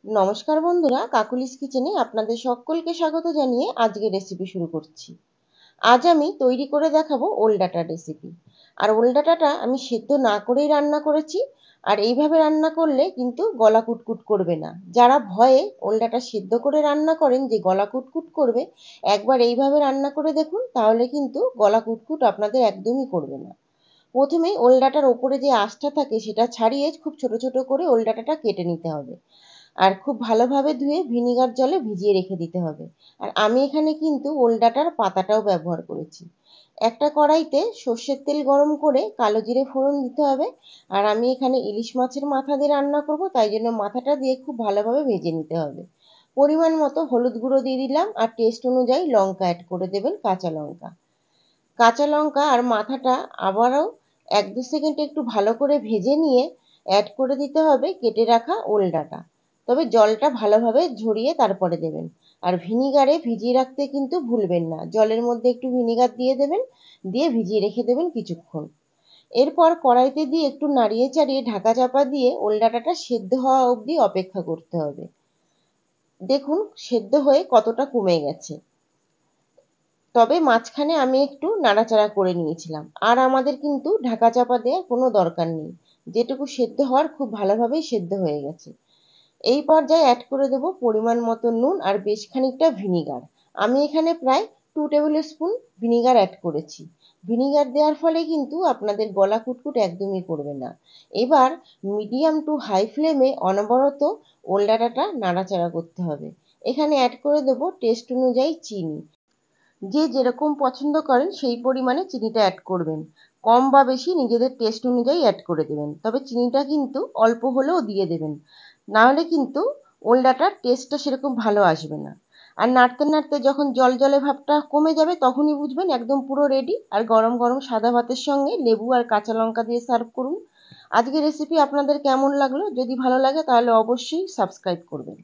নমস্কার বন্ধুরা, কাকুলিস কিচেনে আপনাদের সকলকে স্বাগত জানিয়ে আজকে রেসিপি শুরু করছি। আজ আমি তৈরি করে দেখাবো ওল ডাঁটার রেসিপি। আর ওল ডাঁটাটা আমি সেদ্ধ না করেই রান্না করেছি। আর এইভাবে রান্না করলে কিন্তু গলা কুটকুট করবে না। যারা ভয়ে ওল ডাঁটা সেদ্ধ করে রান্না করেন যে গলা কুটকুট করবে, একবার এইভাবে রান্না করে দেখুন, তাহলে কিন্তু গলা কুটকুট আপনাদের একদমই করবে না। প্রথমেই ওল ডাঁটার ওপরে যে আঁশটা থাকে সেটা ছাড়িয়ে খুব ছোট ছোট করে ওল ডাঁটাটা কেটে নিতে হবে। আর খুব ভালোভাবে ধুয়ে ভিনিগার জলে ভিজিয়ে রেখে দিতে হবে। আর আমি এখানে কিন্তু ওল ডাঁটার পাতাটাও ব্যবহার করেছি। একটা কড়াইতে সর্ষের তেল গরম করে কালো জিরে ফোড়ন দিতে হবে। আর আমি এখানে ইলিশ মাছের মাথা দিয়ে রান্না করব, তাই জন্য মাথাটা দিয়ে খুব ভালোভাবে ভেজে নিতে হবে। পরিমাণ মতো হলুদ গুঁড়ো দিয়ে দিলাম, আর টেস্ট অনুযায়ী লঙ্কা অ্যাড করে দেবেন, কাঁচা লঙ্কা। কাঁচা লঙ্কা আর মাথাটা আবারও 1-2 সেকেন্ড একটু ভালো করে ভেজে নিয়ে অ্যাড করে দিতে হবে কেটে রাখা ওল ডাঁটা। তবে জলটা ভালোভাবে ঝরিয়ে তারপরে দেবেন। আর ভিনিগারে ভিজিয়ে রাখতে কিন্তু ভুলবেন না, জলের মধ্যে একটু ভিনিগার দিয়ে দেবেন, দিয়ে ভিজিয়ে রেখে দেবেন কিছুক্ষণ। এরপর কড়াইতে দিয়ে একটু নাড়িয়ে চাড়িয়ে ঢাকা চাপা দিয়ে ওল ডাঁটাটা সেদ্ধ হওয়া অবধি অপেক্ষা করতে হবে। দেখুন সেদ্ধ হয়ে কতটা কমে গেছে। তবে মাঝখানে আমি একটু নাড়াচাড়া করে নিয়েছিলাম। আর আমাদের কিন্তু ঢাকা চাপা দেওয়ার কোনো দরকার নেই, যেটুকু সেদ্ধ হওয়ার খুব ভালোভাবেই সেদ্ধ হয়ে গেছে। এই পর্যায়ে অ্যাড করে দেবো পরিমাণ মতো নুন আর বেশ খানিকটা ভিনিগার। আমি এখানে প্রায় 2 টেবিল স্পুন ভিনিগার অ্যাড করেছি। ভিনিগার দেওয়ার ফলে কিন্তু আপনাদের গলা কুটকুট একদমই করবে না। এবার মিডিয়াম টু হাই ফ্লেমে অনবরত ওল ডাঁটাটা নাড়াচাড়া করতে হবে। এখানে অ্যাড করে দেবো টেস্ট অনুযায়ী চিনি। যে যেরকম পছন্দ করেন সেই পরিমাণে চিনিটা অ্যাড করবেন। কম বা বেশি নিজেদের টেস্ট অনুযায়ী অ্যাড করে দেবেন, তবে চিনিটা কিন্তু অল্প হলেও দিয়ে দেবেন, নাহলে কিন্তু ওল ডাঁটার টেস্টটা সেরকম ভালো আসবে না। আর নাড়তে নাড়তে যখন জল জলে ভাবটা কমে যাবে তখনই বুঝবেন একদম পুরো রেডি। আর গরম গরম সাদা ভাতের সঙ্গে লেবু আর কাঁচা লঙ্কা দিয়ে সার্ভ করুন। আজকের রেসিপি আপনাদের কেমন লাগলো? যদি ভালো লাগে তাহলে অবশ্যই সাবস্ক্রাইব করবেন।